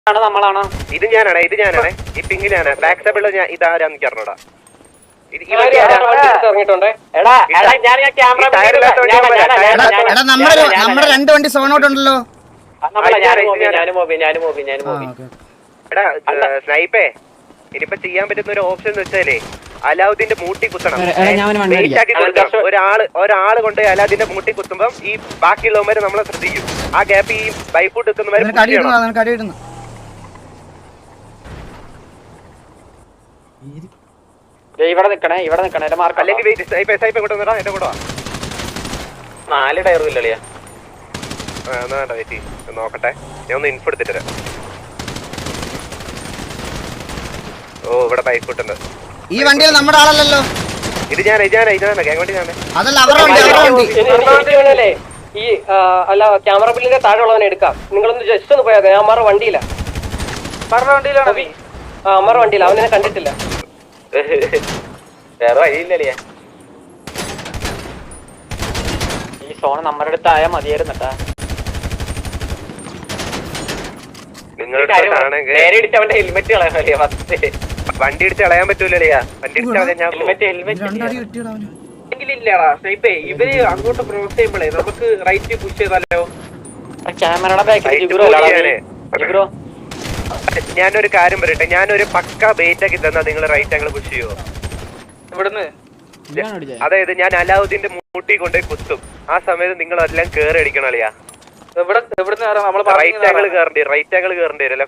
നമ്മളാണോ? ഇത് ഞാനാണ് ഈ പിങ്കിലാണ്. ബാക്ക് സൈഡിലുള്ള ഞാൻ ഇതാരാന്ന് എനിക്ക് അറിഞ്ഞൂടാ. നമ്മുടെ 2 വണ്ടി സോൺ ഔട്ട് ഉണ്ടല്ലോ. എടാ സ്നൈപ്പേ, ഇനിയിപ്പോ ചെയ്യാൻ പറ്റുന്ന ഒരു ഓപ്ഷൻ എന്ന് വെച്ചാലേ അലാവുദ്ദീന്റെ മൂട്ടി കുത്തണം. ഒരാള് കൊണ്ട് അലാവുദ്ദീന്റെ മൂട്ടി കുത്തുമ്പം ഈ ബാക്കിയുള്ളവന്മാര് നമ്മളെ ശ്രദ്ധിക്കും. ആ ഗ്യാപ്പ് ഈ ബൈഫൂട്ട് എത്തുന്നവരെ ഇവിടെ നിക്കണേ അല്ലെങ്കിൽ എന്റെ കൂടെ 4 ടയറും ഇല്ലളിയാ. നോക്കട്ടെ, ഞാൻ ഒന്ന് ഇൻഫോ എടുത്തിട്ട് തരാം. ഓ ഇവിടെ ബൈഫൂട്ടുണ്ട്. ഈ വണ്ടിയിൽ നമ്മുടെ ആളല്ലല്ലോ. ഇത് ഞാൻ ഗ്യാങ് വണ്ടി ഞാൻ അതല്ല അവരുടെ ഈ അല്ല ക്യാമറ ബില്ലിന്റെ താഴെ ഉള്ളവനെ എടുക്കാം. നിങ്ങളൊന്ന് ജസ്റ്റ് ഒന്ന് പോയാൽ ഞാൻ അമ്മാരുടെ വണ്ടിയില്ല. അമ്മാരുടെ വണ്ടിയില്ല, അവനെ കണ്ടിട്ടില്ല. വേറെ വഴിയില്ലേ. ഈ സോൺ നമ്മുടെ അടുത്തായാൽ മതിയായിരുന്നട്ടാ. നേരെ ഹെൽമെറ്റ് കളയാൻ വണ്ടി ഇടിച്ച് കളയാൻ പറ്റൂലേ. വണ്ടി ഇല്ലടാ സ്നൈപ്പേ, ഇവര് അങ്ങോട്ട് ക്രോസ് ചെയ്യുമ്പോഴേ നമുക്ക് റൈറ്റ് പുഷ് ചെയ്താലോ. ക്യാമറയുടെ ബാക്കിൽ ഞാനൊരു കാര്യം പറയട്ടെ, ഞാനൊരു പക്ക ബേറ്റ് ആക്കി തന്നാ നിങ്ങൾ റൈറ്റ് ആംഗിൾ പുഷ് ചെയ്യുമോ? ഇവിടുന്ന് അതായത് ഞാൻ അലാവുദ്ദീന്റെ മൂട്ടി കൊണ്ടുപോയി കുത്തും. ആ സമയത്ത് നിങ്ങൾ എല്ലാം കേറി അടിക്കണം അളിയാ. റൈറ്റ് ആംഗിൾ കേറേണ്ടി വരും.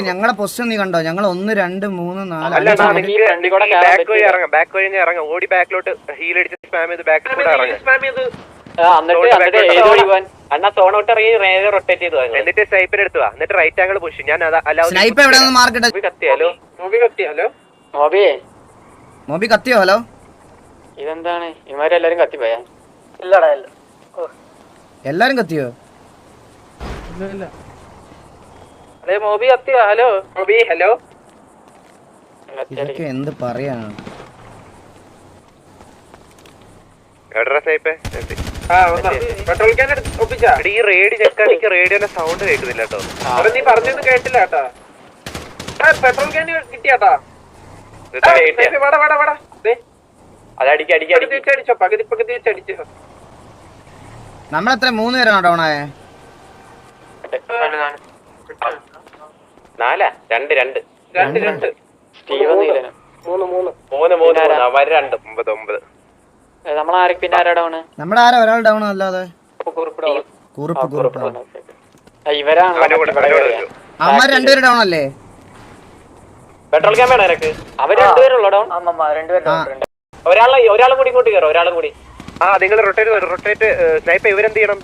ഞങ്ങളെ പൊസിഷൻ നീ കണ്ടോ? ഞങ്ങൾ 1 2 3 4 ബാക്ക് വഴി ഇറങ്ങാം. ഓടി ബാക്കിലോട്ട് ഹീൽ അടിച്ച് സ്പാം ചെയ്ത് ബാക്കിലോട്ട് ഇറങ്ങാം. എന്നിട്ട് സ്നൈപ്പർ എടുത്തു എന്നിട്ട് റൈറ്റ് ആംഗിൾ പുഷ്. ഞാൻ മോബി കത്തിയോ? ഹലോ, ഇതെന്താണ് ഇവരെല്ലാരും കത്തിപ്പോയാ? ഇല്ലടാ, എല്ലാരും കത്തിയോ? മോബി കത്തിയോ? Hello Mobi, hello. ഇതൊക്കെ എന്ത് പറയാനാണ്? ഈ റേഡിയോ ചെക്കാണെങ്കിൽ റേഡിയോന്റെ സൗണ്ട് കേൾക്കുന്നില്ല കേട്ടോ. നീ പറഞ്ഞത് കേട്ടില്ല കേട്ടോ. പെട്രോൾ ക്യാൻ കിട്ടിയാട്ടാ. നമ്മളെത്ര 3 പേരാണോ ഡൗൺ ആയേ? 4 2 നമ്മുടെ ആരാ ഒരാൾ ഡൗൺ അല്ലാതെ അവന്മാർ 2 പേര് ഡൗൺ അല്ലേ? പെട്രോൾ ക്യാൻ വേണം എനിക്ക്. അവർ 2 പേരുള്ള ഡൗൺ. ഒരാളും കൂടി ഇങ്ങോട്ട് കയറും. ഒരാളും കൂടി. നിങ്ങൾ റൊട്ടേറ്റ് സ്നൈപ്പർ ഇവരെന്ത് ചെയ്യണം?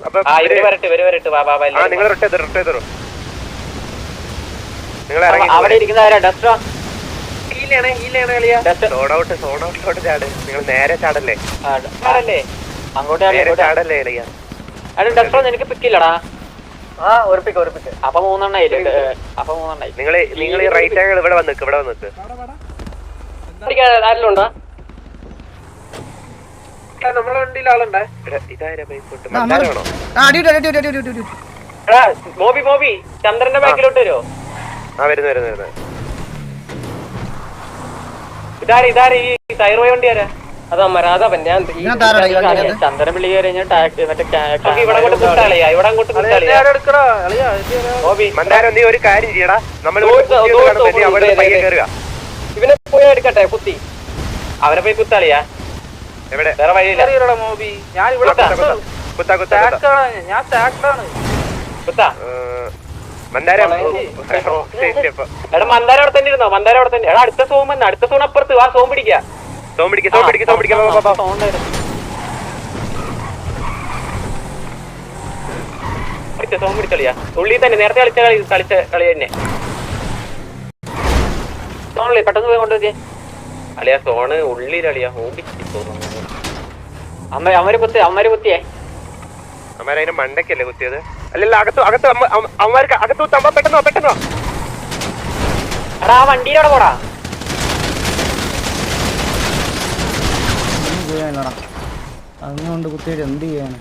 നിങ്ങൾ റൊട്ടേറ്റ് നിങ്ങൾ അവിടെ ഇരിക്കുന്ന ഡസ്റ്റോ സോണൗട്ടിലോട്ട് ചാട്. നിങ്ങൾ നേരെ ചാടല്ലേ അങ്ങോട്ട് ചാടല്ലേ ഡസ്റ്റോ നിനക്ക് പിക്കില്ലടാ. അപ്പൊ 3 എണ്ണായി. നിങ്ങൾ റൈറ്റ് ആംഗിൾ ഇവിടെ വന്ന് ആരെല്ലാം നമ്മളെ വണ്ടിയിൽ ആളുണ്ടേ. മോബി ചന്ദ്രന്റെ ബാക്കിലോട്ട് വരുമോ? വരുന്നു. ഇതാര് ഈ ടയർ വണ്ടി ആരാ? അതമ്മരാധവൻ. ഞാൻ ചന്ദ്രൻ വിളി കയറി നീ ഒരു കാര്യം ചെയ്യടാ. ഇവനെ പോയി എടുക്കട്ടെ കുത്തി. അവനെ പോയി കുത്താളിയാ. എവിടെ വേറെ വഴിയില്ല. മോബി ഞാൻ ഇവിടെ മന്ദാരം അവിടെ തന്നെ ഇരുന്നോ? മന്ദാരം അവിടെ തന്നെ. അടുത്ത സോൺ അപ്പുറത്ത് ആ സോൺ പിടിക്കാ. സോൺ പിടിച്ചളിയാ. ഉള്ളി തന്നെ നേരത്തെ കളിച്ച കളി തന്നെ. സോണല്ലേ പെട്ടെന്ന് പോയി കൊണ്ടുവരിക അളിയാ. സോണ് ഉള്ളിലളിയാ. അമ്മര് കുത്തിയേ. അമ്മേരതിന് മണ്ടക്കല്ലേ കുത്തിയത്? അല്ലല്ല, അകത്ത് അമ്മമാർക്ക് അകത്ത് കുത്തമ്മ. പെട്ടെന്നോ എടാ ആ വണ്ടിയിലൂടെ പോടാ. അതുകൊണ്ട് കുത്തിയിട്ട് എന്ത് ചെയ്യാന്?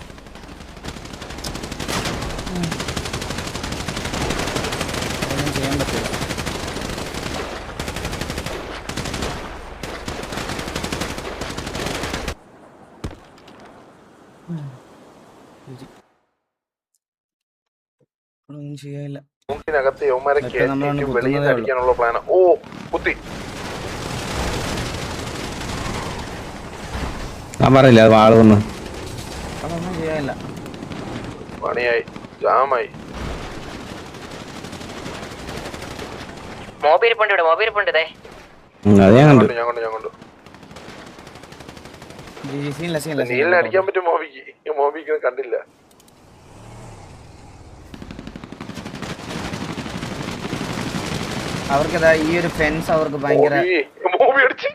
ചെയ്യാനില്ല. ഇതിനകത്ത് യവന്മാരെ കേറ്റിട്ട് വെളിയിൽ നിന്ന് അടിക്കാനുള്ള പ്ലാനാ. ഓ കുത്തി. ഞാൻ പറയില്ല അത് വാള് വന്ന് അതൊന്നും ചെയ്യാനില്ല. പണിയായി, ജാമായി. അത് ഞാൻ കണ്ടു. ഞാൻ കണ്ടു. നീലിനെ അടിക്കാൻ പറ്റും മോബിക്ക്. മോബിക്ക് കണ്ടില്ല. അവർക്കതാ ഈ ഒരു ഫെൻസ് അവർക്ക് ഭയങ്കര മോബി അടിച്ച്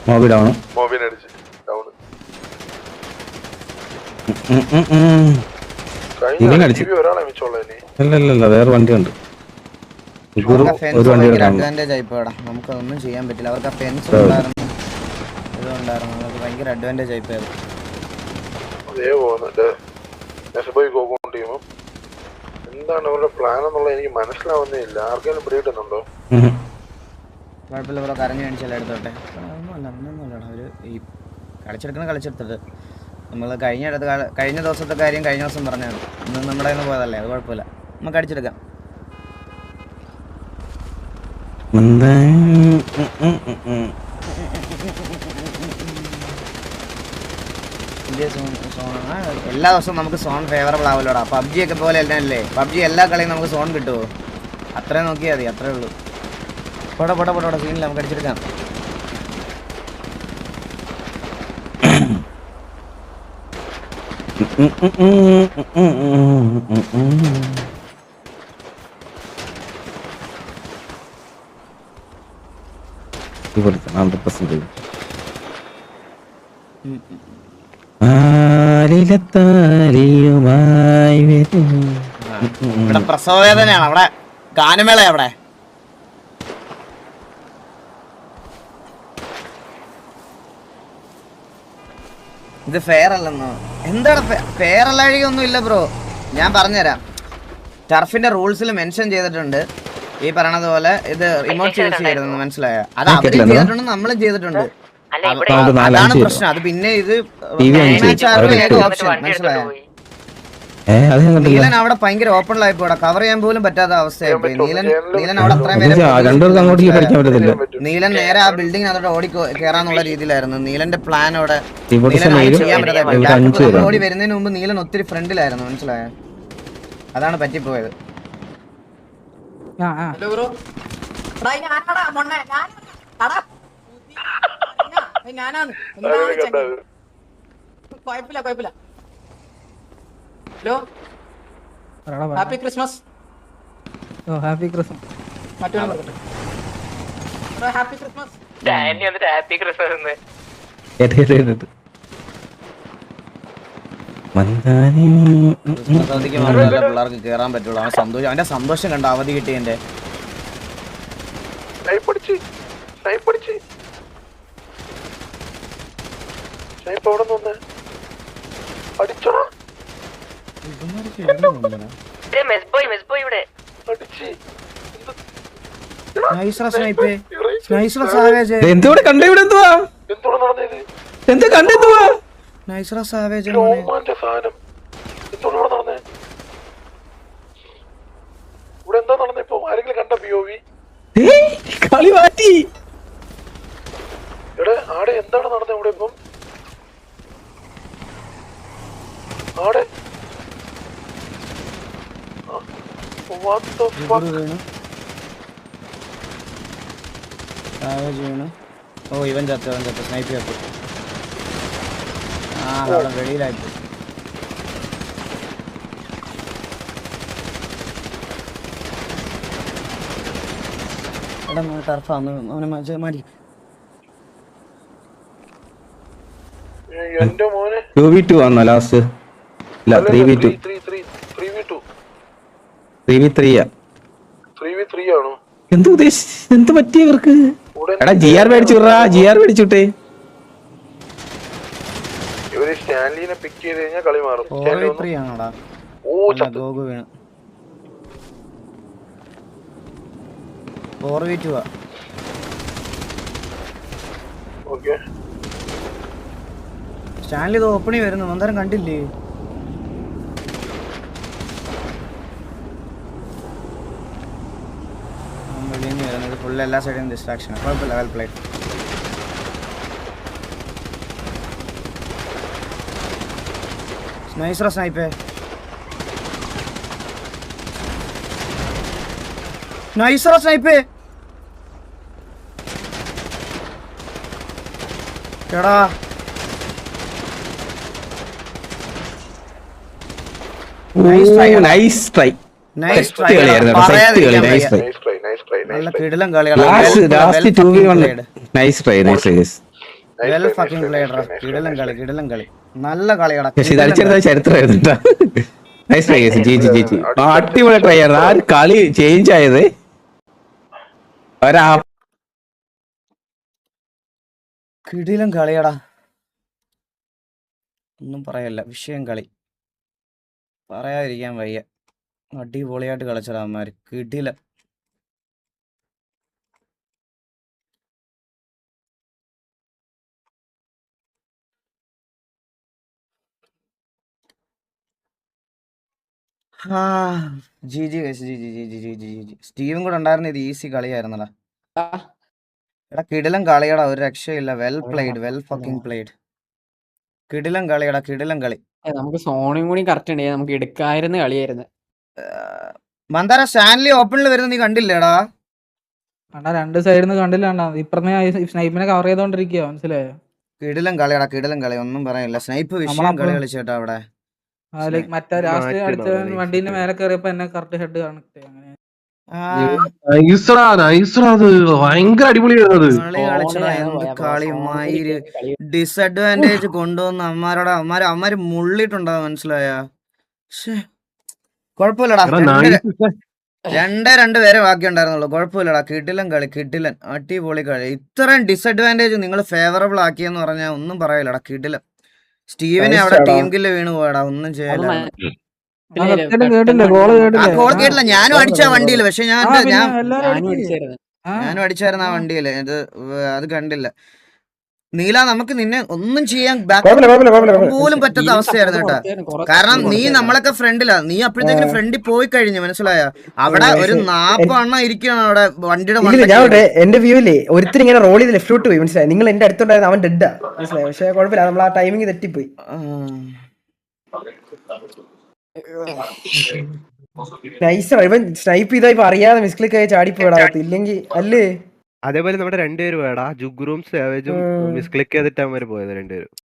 മോബി ഡൗൺ. മോബിനെ അടിച്ച് ഡൗൺ. ഒരാളെ മിച്ചോളേ. അല്ലല്ല വേറെ വണ്ടി ഉണ്ട്. ഒരു വണ്ടി അഡ്വാൻറ്റേജ് ആയിപ്പോടാ. നമുക്കതൊന്നും ചെയ്യാൻ പറ്റില്ല. അവർക്ക് ആ ഫെൻസ് ഉണ്ടായിരുന്നു, ഇതുണ്ടായിരുന്നു. നമുക്ക് ഭയങ്കര അഡ്വാൻറ്റേജ് ആയിപ്പോയത്. അതേ പോകുന്നുണ്ട്. എന്താണ് അവരുടെ പ്ലാൻ എന്നുള്ളത് എനിക്ക് മനസ്സിലാവുന്നേ ഇല്ല. ആർക്കെങ്കിലും പിടികിട്ടുന്നുണ്ടോ? കുഴപ്പമില്ല ബ്രോ, കരഞ്ഞു കാണിച്ചല്ല എടുത്തോട്ടെ. ഒന്നുമല്ലടാ, ഒരു ഈ കളിച്ചെടുത്തിട്ട് നമ്മൾ കഴിഞ്ഞ ദിവസത്തെ കാര്യം കഴിഞ്ഞ ദിവസം പറഞ്ഞാണ്. ഇന്ന് നമ്മുടെ കയ്യിൽ നിന്ന് പോയതല്ലേ, അത് കുഴപ്പമില്ല, നമുക്ക് അടിച്ചെടുക്കാം. എല്ലാ ദിവസവും നമുക്ക് സോൺ ഫേവറബിൾ ആവില്ലോടാ. പബ്ജി ഒക്കെ പോലെ അല്ലേ, പബ്ജി എല്ലാ കളിയും നമുക്ക് സോൺ കിട്ടുമോ? അത്രയും നോക്കിയാൽ മതി, അത്രേ ഉള്ളൂ. പോട്ടെ സീനില്ല, നമുക്ക് അടിച്ചെടുക്കാം. ഇവിടെ പ്രസവ വേദനയാണ്, അവിടെ ഗാനമേള. അവിടെ ഇത് ഫെയർ അല്ലെന്നോ? എന്താണ് ഫെയർ അല്ലാഴികയൊന്നും ഇല്ല ബ്രോ. ഞാൻ പറഞ്ഞുതരാം. ടർഫിന്റെ റൂൾസിൽ മെൻഷൻ ചെയ്തിട്ടുണ്ട് ഈ പറയണത് പോലെ ഇത് റിമോട്ട് യൂസ് ചെയ്യരുതെന്ന്. മനസ്സിലായോ? അത് അവരും ചെയ്തിട്ടുണ്ട്, നമ്മളും ചെയ്തിട്ടുണ്ട്. അതാണ് പ്രശ്നം. അത് പിന്നെ ഇത് ഓപ്ഷൻ. മനസ്സിലായോ? നീലൻ അവിടെ ഭയങ്കര ഓപ്പണിലായി പോടാ, കവർ ചെയ്യാൻ പോലും പറ്റാത്ത അവസ്ഥയായി പോയി. നീലൻ അവിടെ അത്രയും നീലൻ നേരെ ആ ബിൽഡിങ്ങിനകത്തോട്ട് ഓടി കയറാന്നുള്ള രീതിയിലായിരുന്നു നീലന്റെ പ്ലാൻ. അവിടെ ചെയ്യാൻ പറ്റാത്ത ഓടി വരുന്നതിന് മുമ്പ് നീലൻ ഒത്തിരി ഫ്രണ്ടിലായിരുന്നു. മനസ്സിലായോ? അതാണ് പറ്റിപ്പോയത്. Hello, happy Christmas. Happy Christmas. Happy Christmas. Happy Christmas. പിള്ളേർക്ക് കേറാൻ പറ്റുള്ളൂ. അവന്റെ സന്തോഷം കണ്ട അവധി കിട്ടിയതിന്റെ. എന്തുകൂടെ കണ്ട ഇവിടെ എന്തുവാ എന്താ കണ്ടെന്തുവാ കളി മാറ്റി. എന്താണ് നടന്നത് ഇവിടെ ഇപ്പം? ആടെ ഓ ഇവൻ ചത്ത സ്നൈപ്പ് ചെയ്തു. ആ അവിടെ വെളിയിലായിട്ട്. ടർഫാന്ന് അവനെ മാറ്റി. എന്റെ മോനെ 2v2 ആണോ ലാസ്റ്റ്? ഇല്ല 3v2. 3v3 ആണോ? എന്ത് ഉദ്ദേശിച്ചു? എന്ത് പറ്റിയവർക്ക്? എടാ GR മേടിച്ചു വിടാ, GR മേടിച്ചുട്ടെ. ഇവര് സ്റ്റാൻലിനെ പിക്ക് ചെയ്ത് കഴിഞ്ഞാൽ കളി മാറും. ഗോഗു വീണ് 4v2 ആ. ഓക്കേ, സ്റ്റാൻലി ഇത് ഓപ്പണി വരുന്നു, അന്നേരം കണ്ടില്ലേ? ഫുൾ എല്ലാ സൈഡിലും ഡിസ്ട്രാക്ഷൻ. കുഴപ്പമില്ല, well played. Nice snipe, nice snipe. എടാ നൈസ് ട്രൈ. Nice try. കളിയായിരുന്നു, നൈസ് ട്രൈ. നല്ല കിടിലം കളിയാണ്. Last 2v1 nice try, nice try. Well fucking പ്ലേഡറാ. കിടിലം കളി, കിടിലം കളി, നല്ല കളിയാടാ. പക്ഷെ ഇത് അടിച്ചെടുത്ത ചരിത്രമായിരുന്നു. നൈസ് ട്രൈ, ജി. അടിപൊളി ട്രൈ ആയിരുന്നു. ആ ഒരു കളി ചേഞ്ച് ആയത് കിടിലം കളിയാടാ, ഒന്നും പറയല്ല. വിഷയം കളി, പറയാതിരിക്കാൻ വയ്യ. അടിപൊളിയായിട്ട് കളിച്ചടാ അവന്മാര്, കിടിലം. സ്റ്റീവും കൂടെ ഉണ്ടായിരുന്ന ഇത് ഈസി കളിയായിരുന്നടാ. എടാ കിടിലം കളിയടാ, ഒരു രക്ഷയില്ല. Well played, well fucking played. കിടിലം കളിയടാ, കിടിലം കളി. നമുക്ക് സോണിയും കൂടി കറക്റ്റ് ഉണ്ട്, നമുക്ക് എടുക്കായിരുന്ന കളിയായിരുന്നു. മന്ദാര സ്റ്റാൻലി ഓപ്പണിൽ വരുന്ന നീ കണ്ടില്ലേടാ? അണ്ണാ രണ്ട് സൈഡിൽ നിന്ന് കണ്ടില്ല. ഇപ്പുറമേ സ്നൈപ്പിനെ കവർ ചെയ്തോണ്ടിരിക്കുക, മനസ്സിലായോ? കിടിലം കളിയടാ, കിടിലം കളി, ഒന്നും പറയാനില്ല. സ്നൈപ്പ് വിഷയം കളി കളിച്ചേട്ടാ അവിടെ. മറ്റേ ലാസ്റ്റ് അടിച്ച വണ്ടീന്റെ മേലെ കയറിയപ്പോ എന്നെ കറക്റ്റ് ഹെഡ് കണക്ട് അങ്ങനെ. ഭയങ്കര അടിപൊളിയായിരുന്നു. കളി കളിച്ചടാ, എന്ത് കളി. മയിര് ഡിസഡ്വാൻറ്റേജ് കൊണ്ടുവന്ന് അമ്മാര് മുള്ളിട്ടുണ്ടാവും, മനസ്സിലായ? കുഴപ്പമില്ലടാ, 2 പേരെ ബാക്കി ഉണ്ടായിരുന്നുള്ളൂ. കുഴപ്പമില്ലടാ, കിടിലൻ കളി, കിടിലൻ അടിപൊളി കളി. ഇത്രയും ഡിസഡ്വാൻറ്റേജ് നിങ്ങൾ ഫേവറബിൾ ആക്കിയെന്ന് പറഞ്ഞാൽ ഒന്നും പറയില്ലടാ, കിടിലൻ. സ്റ്റീവിനെ അവിടെ ടീം കില്ല് വീണ് പോയടാ, ഒന്നും ചെയ്യല. ഗോൾ കേട്ടില്ല, ഞാനും അടിച്ച വണ്ടിയിൽ. പക്ഷെ ഞാനും അടിച്ചായിരുന്നു ആ വണ്ടിയില്. അത് കണ്ടില്ല. നീല, നമുക്ക് നിന്നെ ഒന്നും ചെയ്യാൻ പോലും പറ്റാത്ത അവസ്ഥയായിരുന്നു കേട്ടാ. കാരണം നീ നമ്മളൊക്കെ ഫ്രണ്ടിലാ, നീ അപ്പോഴത്തേക്കും ഫ്രണ്ടിൽ പോയി കഴിഞ്ഞു, മനസ്സിലായ? അവിടെ ഒരു 40 ഇരിക്കുകയാണ് അവിടെ വണ്ടിയുടെ. എന്റെ വ്യൂവില് ഒരുത്തർ ഇങ്ങനെ റോൾ ചെയ്ത് ലെഫ്റ്റോട്ട് പോയി, മനസ്സിലായി? നിങ്ങൾ എന്റെ അടുത്തുണ്ടായിരുന്നു, അവൻ ഡെഡാ, മനസ്സിലായി? പക്ഷെ കുഴപ്പമില്ല, നമ്മൾ ആ ടൈമിങ് തെറ്റിപ്പോയി. ഇവൻ സ്നൈപ്പ് ചെയ്താ ഇപ്പൊ അറിയാതെ മിസ്ക്ലിക്ക് ആയി ചാടിപ്പോയടാ, ഇല്ലെങ്കിൽ അല്ലേ? അതേപോലെ നമ്മുടെ 2 പേര് വേടാ, ജുഗ്രും സേവേജും മിസ്ക്ലിക്ക് ചെയ്തിട്ട് അവന്മാര് പോയത് 2 പേരും.